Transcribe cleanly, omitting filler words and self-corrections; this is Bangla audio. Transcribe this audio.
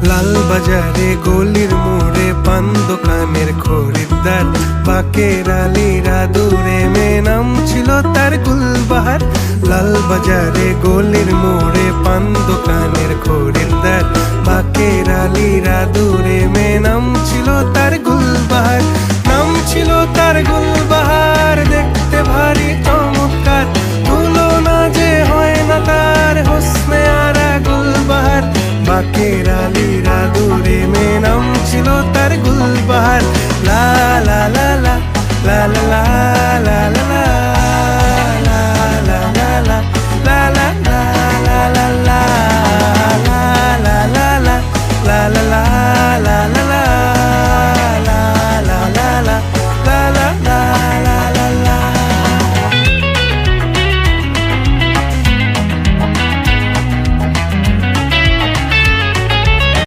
লাল বাজারে গলির মোড়ে পান দোকানের খরিদ্দার, বাকের আলীরা দূরে মেয়ে নাম ছিল তার গুলবাহার। লাল বাজারে গলির মোড়ে পান দোকানের খরিদ্দার, বাকের